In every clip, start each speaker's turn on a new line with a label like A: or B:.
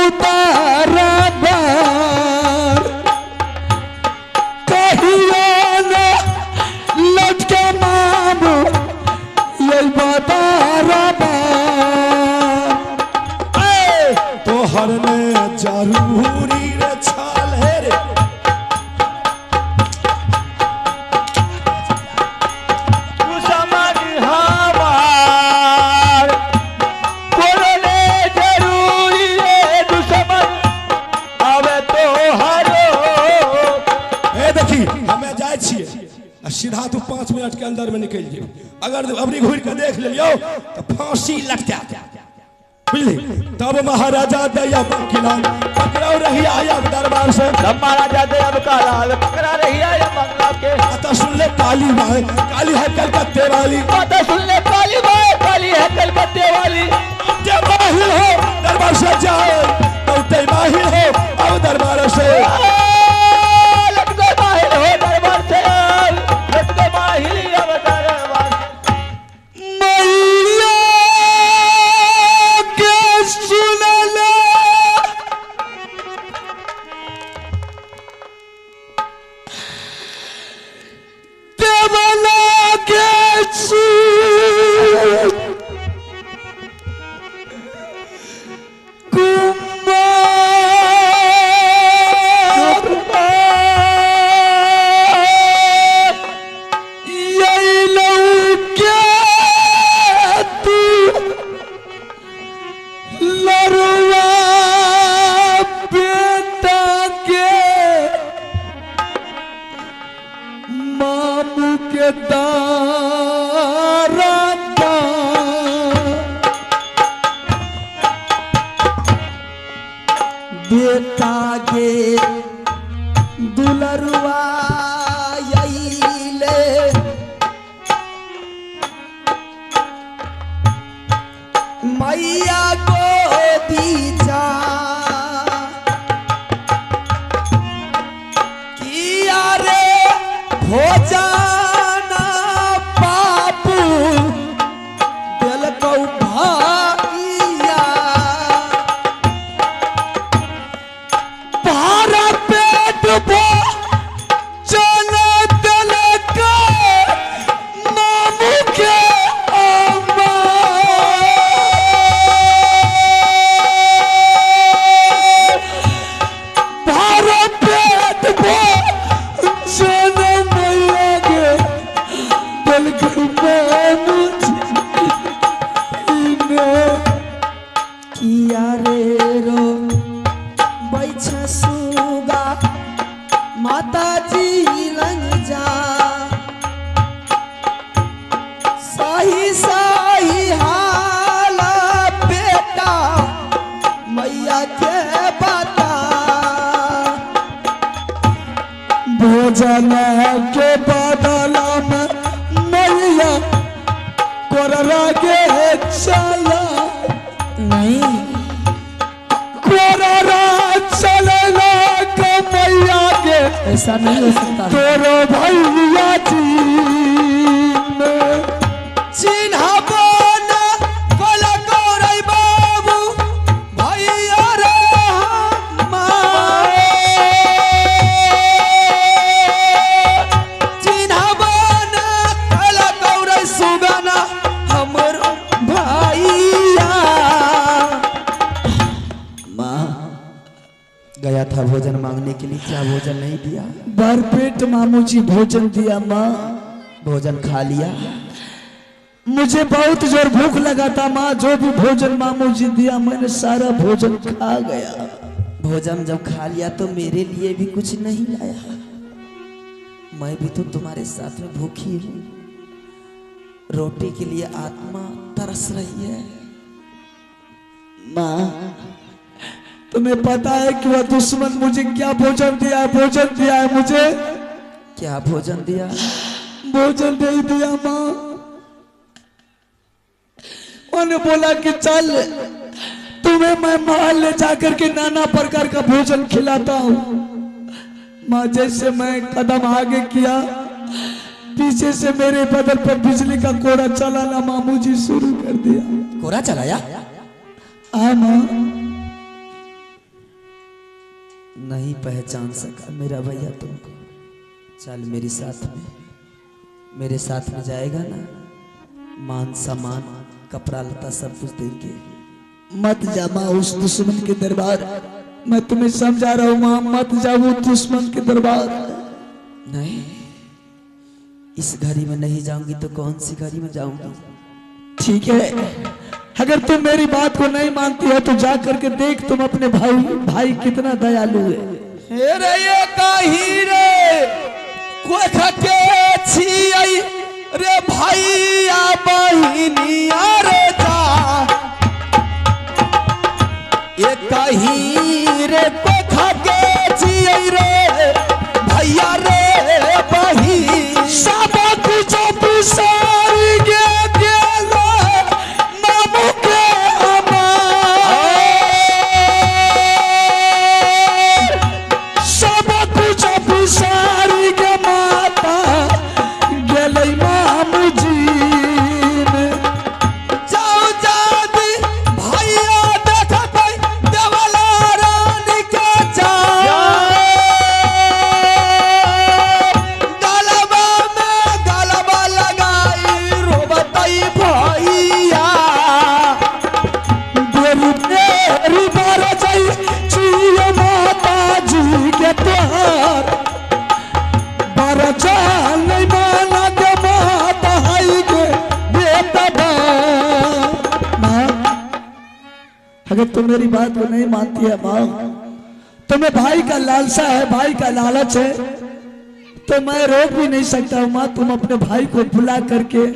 A: उतारा कहियो न लटके मामू यही बतारा तोहर ने जरूरी रे छाल है रे सीधा तू 5 मिनट के अंदर में निकल जाओ अगर अबरी घूर के देख लियो तो फांसी लग जाता बुझली तब महाराजा दया किला पकड़ो रही आया दरबार से तब महाराजा दया काला पकड़ा रही आया मंगला के आता सुन ले काली है कलकत्ते वाली आता सुन ले काली है कलकत्ते वाली जब माहिर हो दरबार से जाओ तो ते माहिर हो अब दरबार से बेटा के दुलरुआ ले मैया को दीजा किया रे भोजन पापू दिल को माता जी लंग जा सही हाल बेटा मैया के बता भोजन के बदला में मैया कोररा के चला नहीं कोररा चलेगा मैया के ऐसा नहीं हो सकता तोरो भैया जी चिन्हा बना कोला कोरई बाबू भैया रे चिन्हा बना कोला कोरई सुगना हमरो भैया माँ गया था भोजन मांगने के लिए क्या भोजन नहीं दिया भरपेट मामू जी भोजन दिया माँ भोजन खा लिया मुझे बहुत जोर भूख लगा था माँ जो भी भोजन मामू जी दिया मैंने सारा भोजन खा गया भोजन जब खा लिया तो मेरे लिए भी कुछ नहीं लाया मैं भी तो तुम्हारे साथ में भूखी हूँ रोटी के लिए आत्मा तरस रही है माँ तुम्हें पता है कि वह दुश्मन मुझे क्या भोजन दिया है मुझे क्या भोजन दिया भोजन दे दिया माँ उन्होंने बोला कि चल तुम्हें मैं महल ले जाकर के नाना प्रकार का भोजन खिलाता हूँ माँ जैसे मैं कदम आगे किया पीछे से मेरे बदन पर बिजली का कोड़ा चलाना मामू जी शुरू कर दिया कोड़ा चलाया हाँ माँ नहीं पहचान सका मेरा भैया तुमको। चल मेरे साथ में जाएगा ना, मान सम्मान कपड़ा लता सब कुछ देंगे।
B: मत जा माँ उस दुश्मन के दरबार, मैं तुम्हें समझा रहा हूँ माँ, मत जाओ दुश्मन के दरबार।
A: नहीं, इस घड़ी में नहीं जाऊंगी तो कौन सी घड़ी में जाऊंगी।
B: ठीक है, अगर तुम मेरी बात को नहीं मानती हो तो जा करके देख तुम अपने भाई कितना दयालु है।
A: रे ये कहीं रे कोई खके छियै रे भैया बहिनिया रे जा, ये कहीं रे कोई खके छियै रे भैया रे बही सब कुछ बिसारी गे
B: अगर तुम मेरी बात को नहीं मानती है माँ, तुम्हें भाई का लालसा है, भाई का लालच है, तो मैं रोक भी नहीं सकता हूँ माँ। तुम अपने भाई को बुला करके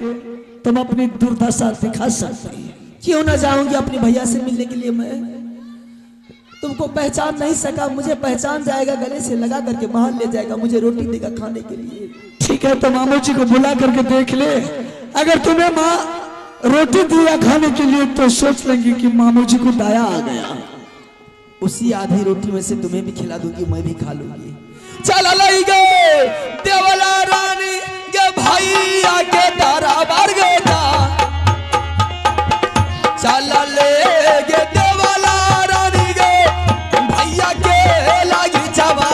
B: तुम अपनी दुर्दशा दिखा सकती है।
A: क्यों ना जाऊंगी अपने भैया से मिलने के लिए। मैं तुमको पहचान नहीं सका, मुझे पहचान जाएगा, गले से लगा करके बाहर ले जाएगा, मुझे रोटी देगा खाने के लिए।
B: ठीक है, तो मामू जी को बुला करके देख ले, अगर तुम्हें माँ रोटी दिया खाने के लिए तो सोच लेंगे कि मामू जी को दया आ गया।
A: उसी आधी रोटी में से तुम्हें भी खिला दूंगी, मैं भी खा लूंगी। चल लई गए देवला रानी के भैया के तारा बार गए था, चल ले गे देवला रानी के भैया के लागी चवा।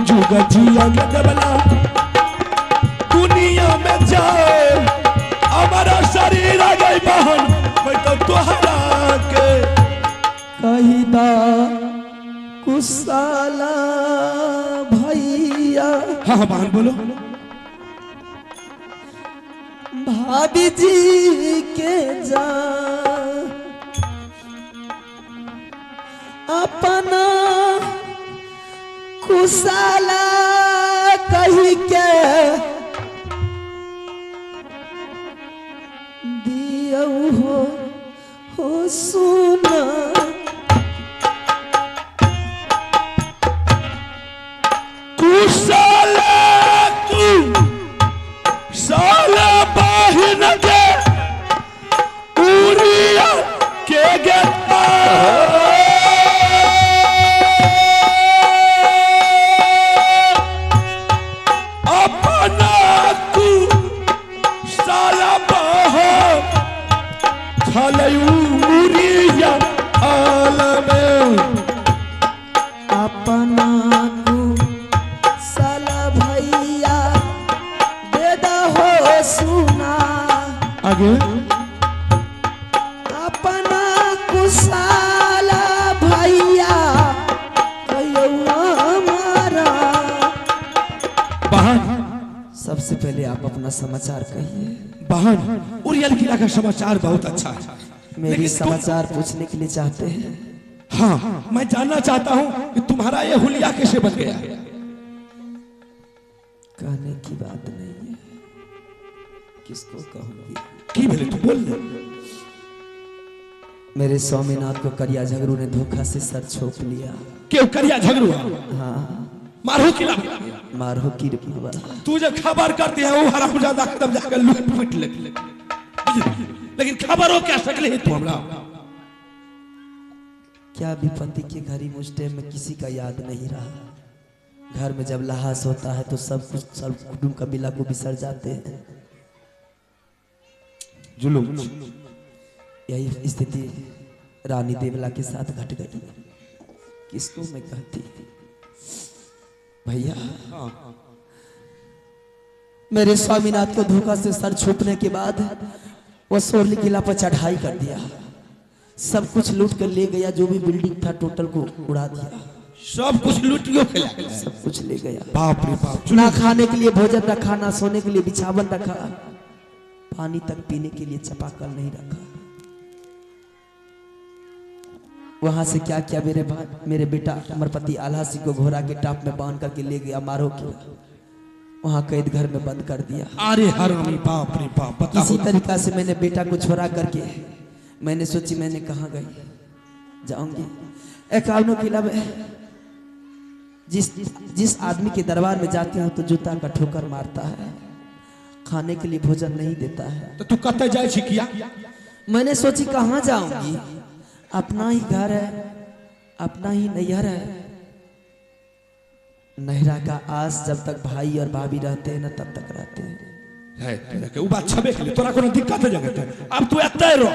B: जुगा जिया देवला दुनिया में जाए, हमारा शरीर आ गई बहन, मैं तो तुहरा के कही दा कुशाला भैया। हाँ बहन बोलो।
A: भाभी जी के जा अपना कुशाला कही के दियो हो सुना,
B: कुशाला तू साला बहन के उरिया के गेता
A: अपना कुशाला भैया हमारा।
B: बहन
A: सबसे पहले आप अपना समाचार कहिए।
C: बहन उरियल किला का समाचार बहुत अच्छा है।
A: मेरी समाचार पूछने के लिए चाहते हैं?
C: हाँ, मैं जानना चाहता हूँ कि तुम्हारा ये हुलिया कैसे बन गया।
A: कहने की बात नहीं है, किसको कहूंगी।
C: की भेले तू बोल ले।
A: मेरे स्वामीनाथ को करिया झगड़ू ने धोखा से सर छोप लिया।
C: क्यों करिया झगड़ू?
A: हाँ,
C: मारो किला
A: मारो की
C: तू जब खबर करती है वो हरामजादा कदम जाकर लूट पीट ले। लेकिन खबर हो क्या सकले है तू हमरा?
A: क्या विपत्ति के घड़ी मुझ टाइम में किसी का याद नहीं रहा। घर में जब लहास होता है तो सब कुछ सब कुटुंब कबीला को बिसर जाते हैं।
C: जुलूम
A: यही स्थिति रानी देवला के साथ घट गई। किसको मैं कहती भैया, मेरे स्वामीनाथ को धोखा से सर छूटने के बाद वो सोरली किला पर चढ़ाई कर दिया। सब कुछ लूट कर ले गया, जो भी बिल्डिंग था टोटल को उड़ा दिया।
C: सब कुछ लूटियो खेला,
A: सब कुछ ले गया।
C: बाप रे बाप।
A: ना खाने के लिए भोजन रखा, ना सोने के लिए बिछावन रखा, पानी तक पीने के लिए चापाकल नहीं रखा। वहां से क्या क्या मेरे बेटा अमरपति आल्हा सिंह को घोड़ा के टाप में बांध करके ले गया मारो किला। वहां कैद घर में बंद कर दिया।
C: अरे हरामी, बाप रे बाप। बताओ।
A: इसी तरीका से मैंने बेटा को छोड़ा करके मैंने सोची मैंने कहाँ गई जाऊंगी। एकावनों किला में जिस आदमी के दरबार में जाती हूँ तो जूता का ठोकर मारता है, खाने के लिए भोजन नहीं देता है।
C: तो तू कते जाए छी किया?
A: मैंने सोची कहाँ जाऊंगी, अपना ही घर है, अपना ही नैहर है। नहरा का आस जब तक भाई और भाभी रहते हैं ना तब तक रहते हैं।
C: है वो बात छबे के लिए तोरा कोनो दिक्कत है जगत है। अब तू एतै रह,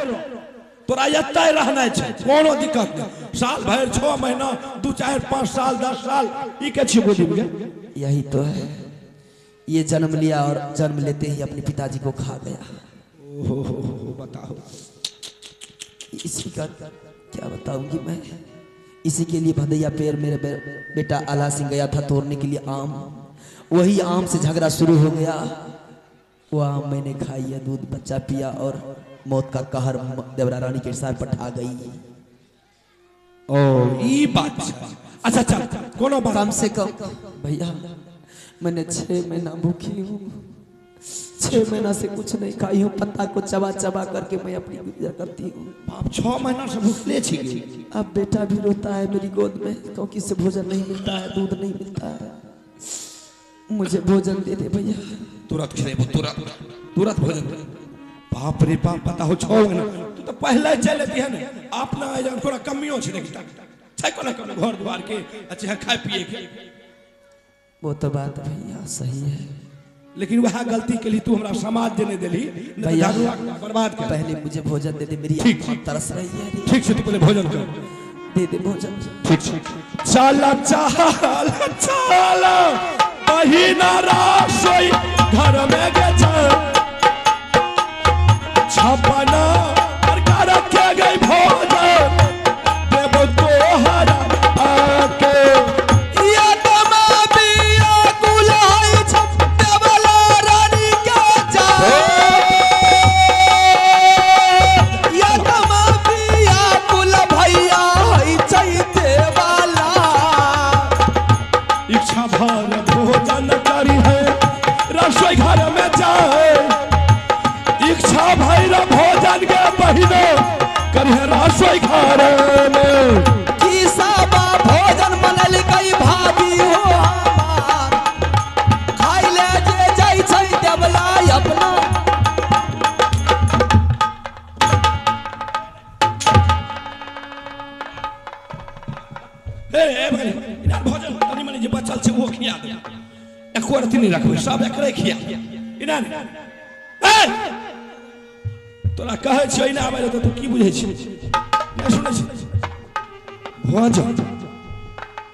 C: तोरा एतै रहना छै, कोनो दिक्कत नहीं। साल भर 6 महीना 2 4 5 साल 10 साल ई के छी बोली में।
A: यही तो है, ये जन्म लिया और जन्म लेते ही अपने पिताजी को खा गया।
C: ओहो, बताओ।
A: इसी का क्या बताऊंगी मैं। इसी के लिए भदैया पेड़ मेरे बेटा आल्हा सिंह गया था तोड़ने के लिए आम। वही आम से झगड़ा शुरू हो गया। वो आम मैंने खाई है, दूध बच्चा पिया और मौत का कहर देवरा रानी के सर पर आ गई।
C: ओ ई बात। अच्छा चल, कोनो बात।
A: कम से कम भैया मैंने 6 महीना भूखी हूँ। 6 महीना से कुछ नहीं खाई हूँ। पत्ता को चबा चबा करके मैं अपनी गुजर करती हूँ।
C: बाप 6 महीना से भूखले छी।
A: अब बेटा भी रोता है मेरी गोद में क्योंकि इससे भोजन नहीं मिलता है, दूध नहीं मिलता है। मुझे भोजन दे दे भैया।
C: तुरंत खिलेबो, तुरंत भोजन दे। बाप रे बाप, बताओ 6 महीना। तू तो पहले चले दिया ने अपना आयोजन थोड़ा कमियो छै देखता छै कोना कोनो घर द्वार के अच्छा खाए पिए के।
A: वो तो बात भैया सही है,
C: लेकिन वह गलती के लिए तू हमरा समाज देने देली
A: भैया।
C: बर्बाद कर।
A: पहले मुझे भोजन दे दे, मेरी
C: ठीक,
A: आंख तरस रही है।
C: ठीक से तू पहले भोजन कर।
A: दे दे भोजन।
C: ठीक चला चला बहिना रासोई घर में गे छपना प्रकार के गई भोजन देव तोहरा आके।
A: ये तमा बिया गुलाई छप देवला रानी के जा। ये तमा बिया गुल भैया है चैते वाला।
C: इच्छा भर भोजन करी है रसोई घर में जाए। इच्छा भर भोजन के बहिनो करी है रसोई घर में।
A: की साबा भोजन बनल कई भाभी हो हमार। खाई ले जे जाई छै देवला अपना।
C: ए भाई इना भोजन तनी मनी जे बचल छै वो खिया दे। एको रति नहीं रखबे, सब एकरे खिया इना ए तोरा कहै छै इना आबै त तू की बुझै छी? नहीं सुनै छी भोजन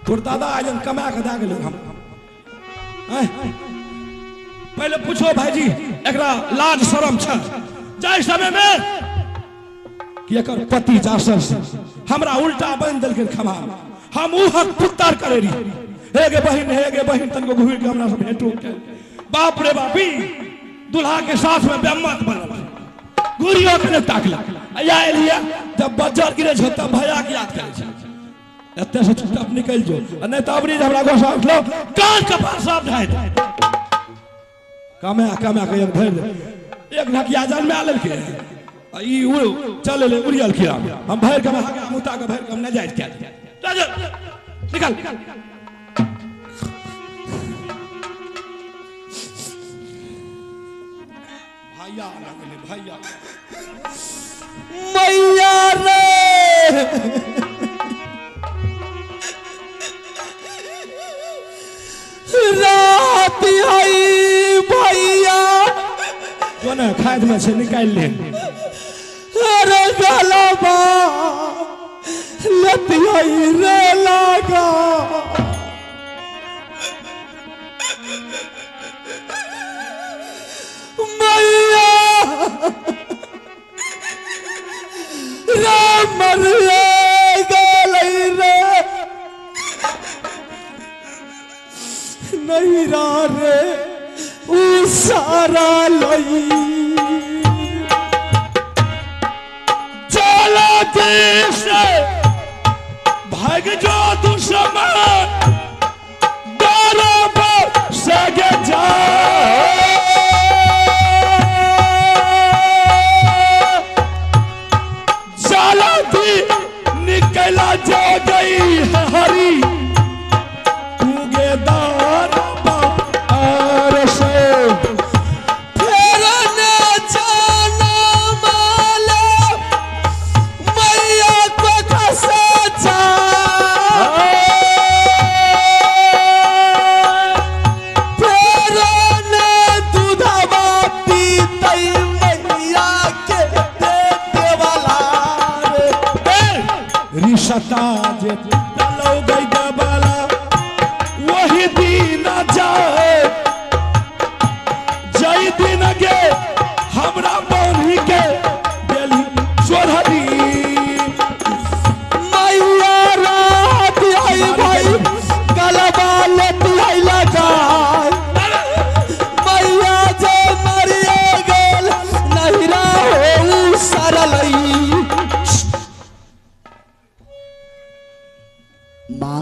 C: तोर दादा आजन कमा के दा गेल हम। पहले पूछो भाईजी एकरा लाज शरम छ जाय समय में कि एकर पति जासर से हमरा उल्टा बन देलकै खमा। हम ऊ हक पुत्तर करे रही। हे गे बहिन तनको घुरि के हमरा सब भेटो के बाप रे बापी दुल्हा के साथ में बेम्मत बनल गुड़ियों के ने ताकला या एलिया जब बजर गिरे छ तब भैया के याद करे छ एते से चुपचाप निकल जो नहीं तो अबरी हमरा गोसा उठलो कान कपार सब ढाई कमे के एक भर एक ढकिया जान में आलल के ई उड़ चले ले उड़ियल खिया हम भर के भागे मुता के भर के हम न जाय के निकल भैया लगले भैया
B: मैया रे रात आई भैया
C: जो ना खाद में से निकाल ले
B: अरे गलबा लतियाई रे लागा मैया राम रे गलई रे नहीं रे उ सारा लई
C: चलो देश भाग जो दुश्मन बराबर सगे जा चलो भी निकला जो गई हरी उगेदार और से सता जे चलो गई दबाला वही दिन जाए जय दिन गे हमरा बनी के दिली सोहरी
B: मैया रात आई भाई गलबा लतियाई लगा मैया जे मरिए गेल नहिरा हो सरलई माँ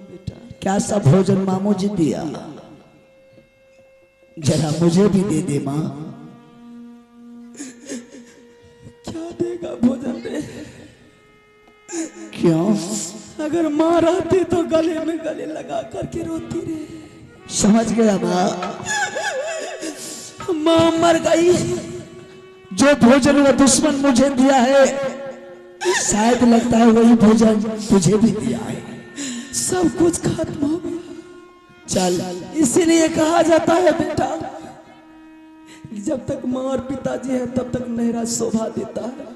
B: बेटा क्या सब भोजन मामू जी दिया जरा मुझे भी दे दे माँ क्या देगा भोजन दे क्यों अगर माँ रहती तो गले में गले लगा करके रोती रे समझ गया माँ माँ मर गई जो भोजन वो दुश्मन मुझे दिया है शायद लगता है वही भोजन तुझे भी दिया है सब कुछ खत्म हो गया चल इसीलिए कहा जाता है बेटा जब तक माँ और पिताजी हैं तब तक नहरा शोभा देता है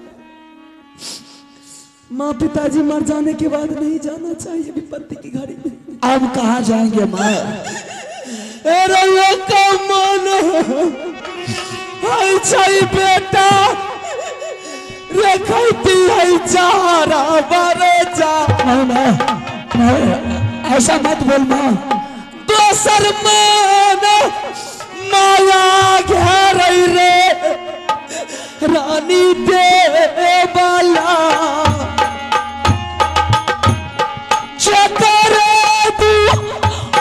B: माँ पिताजी मर जाने के बाद नहीं जाना चाहिए विपत्ति की घड़ी में अब कहाँ जाएंगे माँ बेटा ऐसा मत बोल माँ दोसर मान माया घेर रे रानी दे बाला चतरे तू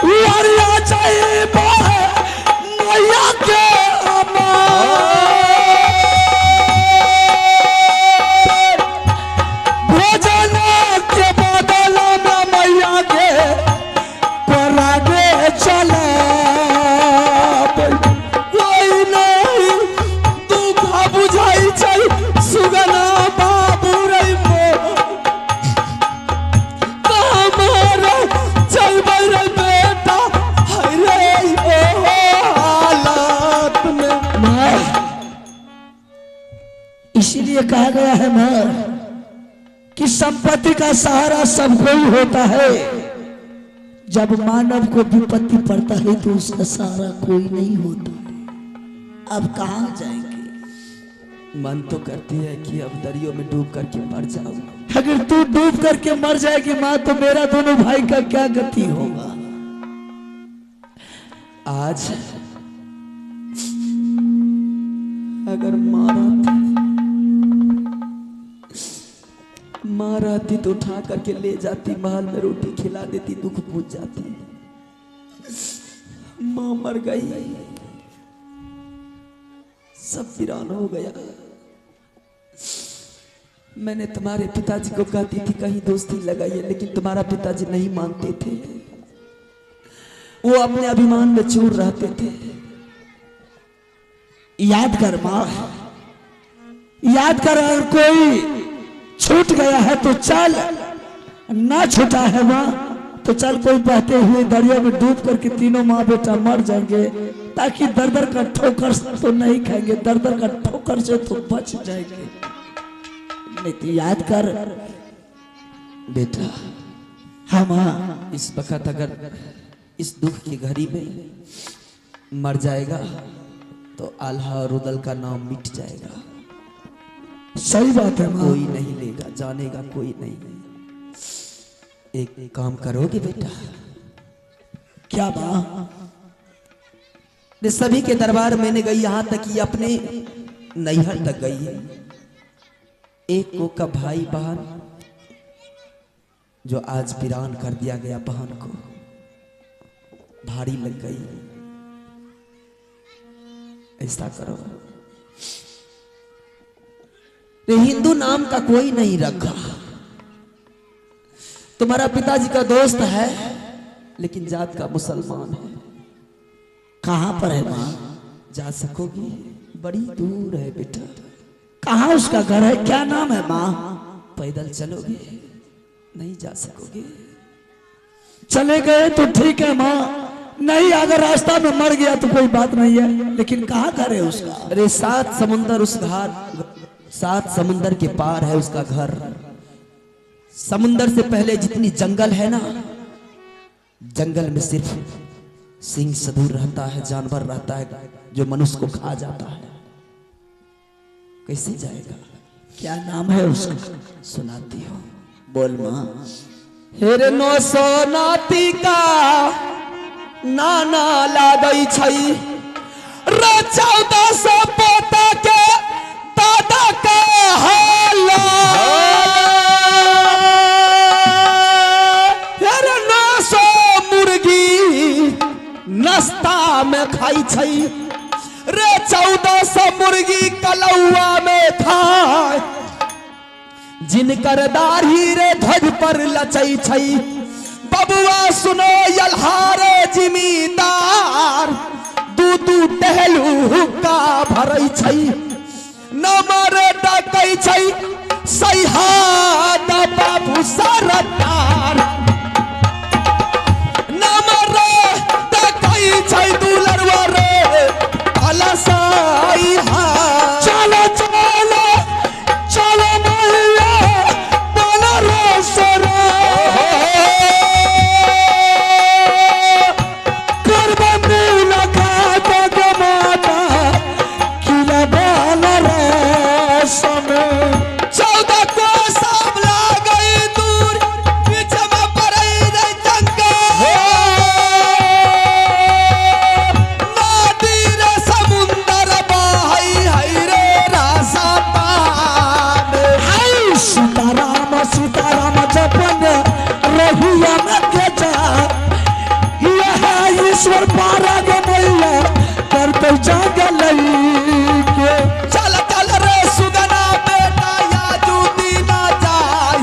B: वरिया चाहिए माया के इसीलिए कहा गया है मां कि संपत्ति का सहारा सबको ही होता है जब मानव को विपत्ति पड़ता है तो उसका सहारा कोई नहीं होता। अब कहाँ जाएंगे?
A: मन तो करती है कि अब दरियो में डूब करके मर जाऊं।
B: अगर तू डूब करके मर जाएगी माँ तो मेरा दोनों भाई का क्या गति होगा?
A: आज अगर माँ रहती तो उठा करके ले जाती, महल में रोटी खिला देती, दुख पूछ जाती। माँ मर गई, सब वीरान हो गया। मैंने तुम्हारे पिताजी को कहती थी कहीं दोस्ती लगाइए, लेकिन तुम्हारा पिताजी नहीं मानते थे। वो अपने अभिमान में चूर रहते थे।
B: याद कर माँ, याद कर, अगर कोई छूट गया है तो चल, ना छूटा है माँ तो चल कोई बहते हुए दरिया में डूब करके तीनों माँ बेटा मर जाएंगे, ताकि दर दर का ठोकर तो नहीं खाएंगे, दर दर का ठोकर से तो बच जाएंगे। नहीं तो याद कर
A: बेटा।
B: हाँ माँ,
A: इस वक्त अगर इस दुख की घड़ी में मर जाएगा तो आल्हा और रुदल का नाम मिट जाएगा।
B: सही बात है माँ।
A: कोई नहीं लेगा, जानेगा कोई नहीं। एक काम करोगे बेटा?
B: क्या माँ?
A: सभी के दरबार मैंने गई, यहां तक कि अपने नैहर तक गई है। एक को का भाई बहन जो आज वीरान कर दिया गया, बहन को भारी लग गई। ऐसा करो, हिंदू नाम का कोई नहीं रखा। तुम्हारा पिताजी का दोस्त है लेकिन जात का मुसलमान है।
B: कहां पर है माँ?
A: जा सकोगी? बड़ी दूर है बेटा।
B: कहाँ उसका घर है? क्या नाम है माँ?
A: पैदल चलोगे? नहीं जा सकोगे।
B: चले गए तो ठीक है माँ, नहीं अगर रास्ता में मर गया तो कोई बात नहीं है, लेकिन कहाँ घर है उसका?
A: अरे 7 समुंदर उस घर, 7 समुंदर के पार है उसका घर। समुंदर से पहले जितनी जंगल है ना, जंगल में सिर्फ सिंह सदूर रहता है, जानवर रहता है जो मनुष्य को खा जाता है। कैसे जाएगा?
B: क्या नाम है उसका?
A: सुनाती हो?
B: बोल माँ।
A: हेरे 900 नाती का नाना लागई छई रे 1400 पोता के दादा का हाला। हेरे 900 मुर्गी नाश्ता में खाई छई रे 1400 मुर्गी कलौआ में खाए। जिनकर दाढ़ी रे ध्वज पर लचई छई, बबुआ सुनो यल्हारे जिमीदार, दू टहलू का भरई छई। नमर डकई छई सैहाद बाबू सरदार। नमर डकई छई दुलरवा रे अलसाई हा। चलो चलो चलो मैया बोलो रे सरा।
B: ईश्वर पारा गे मैया कर तो जंगल के।
A: चल चल रे सुगना बेटा या जूती ना जाय।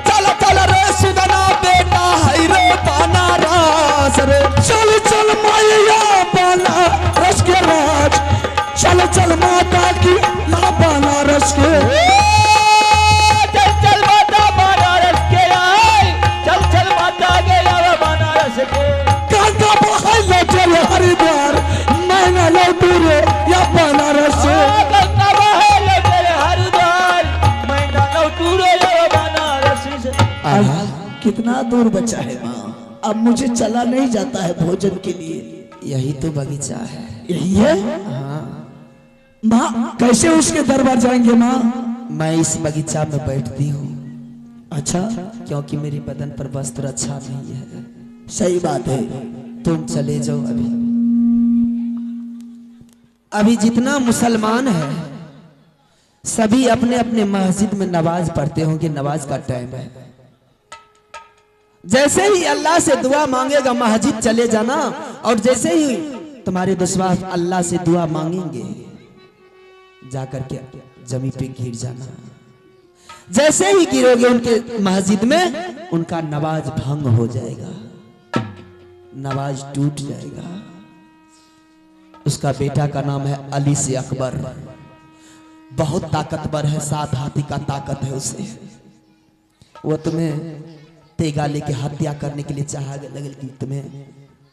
A: चल चल रे सुगना बेटा है रे बनारस रे।
B: चल चल मैया बनारस के राज, चल चल माता की ला बनारस के।
A: चल चल माता बनारस के आए, चल चल माता के या बनारस के।
B: हरिद्वार मैं लौटू रे या बनारस से। कितना दूर बचा है माँ? अब मुझे चला नहीं जाता है भोजन के लिए।
A: यही तो बगीचा है।
B: यही है?
A: हाँ
B: माँ कैसे उसके दरबार जाएंगे माँ?
A: मैं इस बगीचा में बैठती हूँ।
B: अच्छा,
A: क्योंकि मेरे बदन पर वस्त्र अच्छा नहीं है।
B: सही बात है।
A: तुम चले जाओ अभी। अभी जितना मुसलमान है सभी अपने अपने मस्जिद में नमाज पढ़ते होंगे, नमाज का टाइम है। जैसे ही अल्लाह से दुआ मांगेगा मस्जिद चले जाना, और जैसे ही तुम्हारे दुश्मन अल्लाह से दुआ मांगेंगे जाकर के जमीन पे गिर जाना। जैसे ही गिरोगे उनके मस्जिद में, उनका नमाज भंग हो जाएगा, नमाज टूट जाएगा। उसका बेटा का नाम है अली से अकबर, बहुत ताकतवर है, 7 हाथी का ताकत है उसे। वो तुम्हें तेगा लेके हत्या करने के लिए चाहा, लेकिन तुम्हें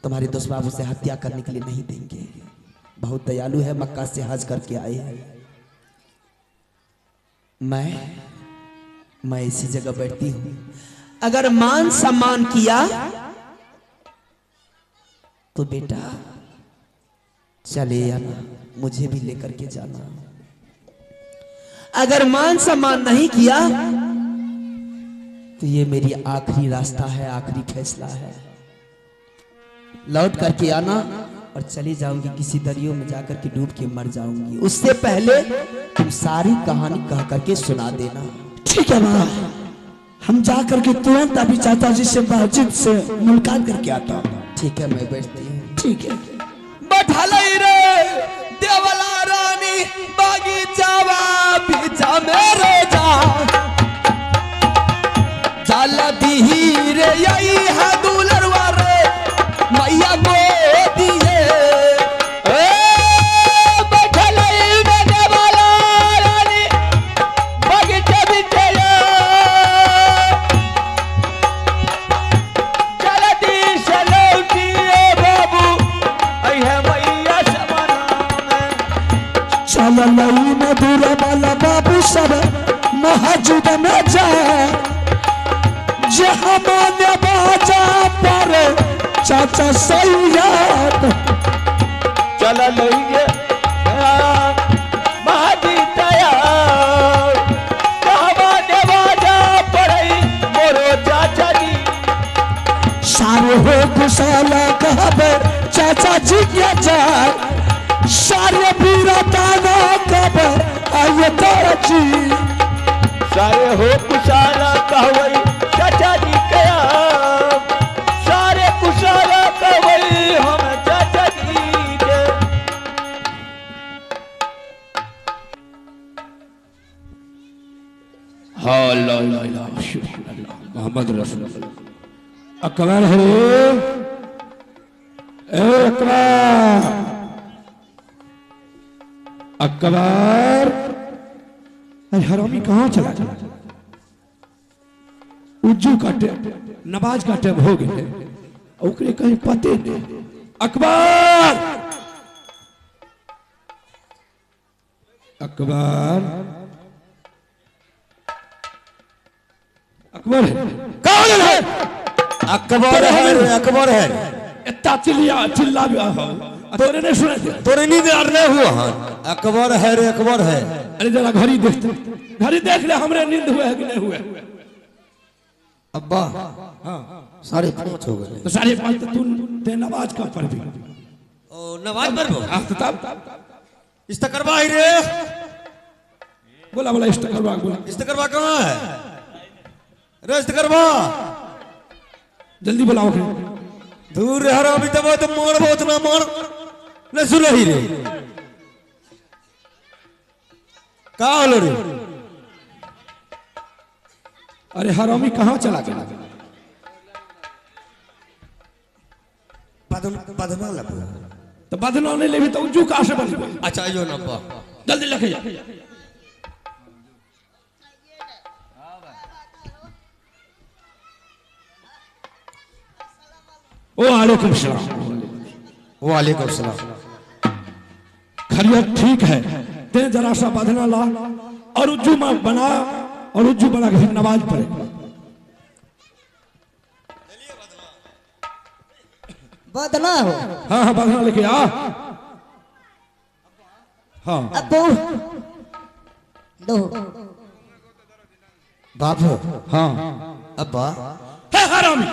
A: तुम्हारे दुश्मन उसे हत्या करने के लिए नहीं देंगे। बहुत दयालु है, मक्का से हज करके आए हैं। मैं इसी जगह बैठती हूं। अगर मान सम्मान किया तो बेटा चले आना, मुझे भी लेकर के जाना। अगर मान सम्मान नहीं किया तो ये मेरी आखिरी रास्ता है, आखिरी फैसला है। लौट करके आना और चली जाऊंगी, किसी दरियो में जाकर के डूब के मर जाऊंगी। उससे पहले तुम सारी कहानी कह करके सुना देना।
B: ठीक है माँ, हम जा करके तुरंत अभी चाचा जी से मस्जिद से मुलाकात करके आता हूँ।
A: ठीक है, मैं बैठती हूँ।
B: ठीक है।
A: बैठलई रे देवला रानी बागीचावा पीछा मेरे जाला दी रे यही है दूलरवा रे मैया को दिए। बैठलई रे देवला रानी बागीचा पीछे चला दी सलौटी बाबू है मैया
B: चल लई मधुर वाला बाबू सब महजूद में जा, जहाँ मान्य बाजा पर चाचा सैयद
A: चल लइगे महादी तैयार, जहाँ बाजा पड़ई मोरो चाचा जी।
B: सारे हो कुशाला कहबे चाचा जी के जाए, सारे वीरताना कहबे आइए तारा जी।
A: सारे हो कुशाला कहवई चाचा जी कया, सारे कुशाला कहवई हम चाचा जी के।
C: मोहम्मद रसूलुल्लाह। अकबर है अकबर, अकबर। अरे हरामी कहाँ चला चला? उज्जू का टेम, नमाज का टेम हो गए, ओकरे कहीं पते नहीं। अकबर, अकबर, अकबर है। कौन है?
A: अकबर है, अकबर है।
C: इतना चिल्ला भी हो, तोरे नहीं सुने थे?
A: तोरे नींद नहीं हुआ? अकबर है रे, अकबर है।
C: अरे जरा घड़ी देख, घड़ी देख ले, हमरे नींद हुए है कि नहीं हुए?
A: अब्बा हाँ 5:30 हो गए।
C: तो 5:30 तो तू ते नमाज का पढ़ भी।
A: ओ नमाज पढ़
C: तो तब
A: इस्तकरवा ही रे।
C: बोला बोला इस्तकरवा, बोला
A: इस्तकरवा कहाँ है रे? इस्तकरवा
C: जल्दी बुलाओ।
A: दूर रे हरामी, तब तो मार बहुत ना मार न सुन रही रे। का होलो रे?
C: अरे हरामी कहाँ चला गया?
A: बदना लगा
C: तो बदना नहीं ले तो उज्जू कहाँ से बन गई?
A: अच्छा यो नब्बा
C: जल्दी लेके जा। वालेकुम सलाम।
A: वालेकुम सलाम।
C: खैरियत ठीक है? ते जरा सा बदना ला और उज्जू में बना, और उज्जू बना के फिर नमाज पढ़े।
D: बदना हो?
C: हाँ हाँ बदना लेके आ। हाँ
D: अब्बू दो
A: बाबू।
C: हाँ
A: अब्बा
C: है हरामी।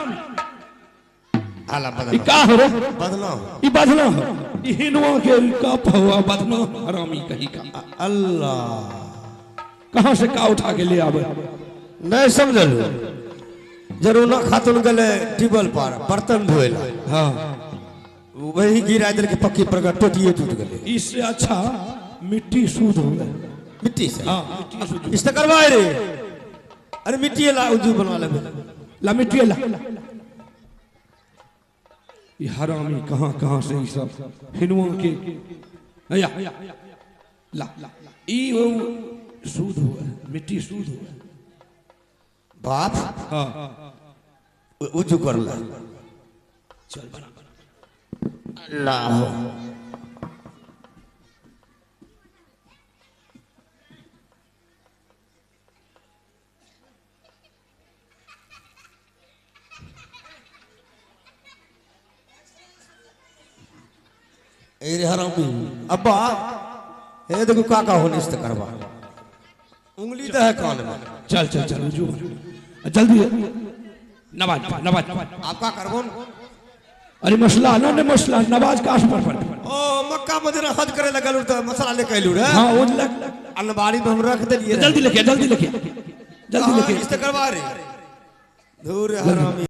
E: हाला
C: ई का हो रे
E: बदलो
C: ई बदला हो ई हिनवा के कप हुआ बदला हरामी कहीं का
E: अल्लाह
C: कहां से का उठा के ले आवे
E: नहीं समझलू जरूर खातून गले टेबल पर बर्तन धोएला
C: हां
E: वही गिरा दिल के पक्की प्रगट टोटिए टूट गए
C: इससे अच्छा मिट्टी सूद हो गए
E: मिट्टी से
C: हां मिट्टी सूद
E: इस करवाए रे अरे मिट्टी ला उजू बनवा ले
C: ला मिट्टी ला ये हरामी कहां से ये सब हिनवा के या ला ई वो सूद हुआ मिट्टी सूद हुआ
E: बाप
C: हां
E: उजू कर ला
C: चल बना
E: अल्लाह ए रे हरामी अब्बा ए देखो काका होने इस करवा उंगली तो है कान में
C: चल चल चल जो जल्दी नवाज
E: आपका करबो
C: अरे मसला ना ने मसला नवाज काश पर
E: ओ मक्का मदीना हज करे लगल तो मसाला लेके आइलू रे
C: हां वो लग
E: अलमारी में हम रख देलिए
C: जल्दी लेके
E: इस करवा रे धूर हरामी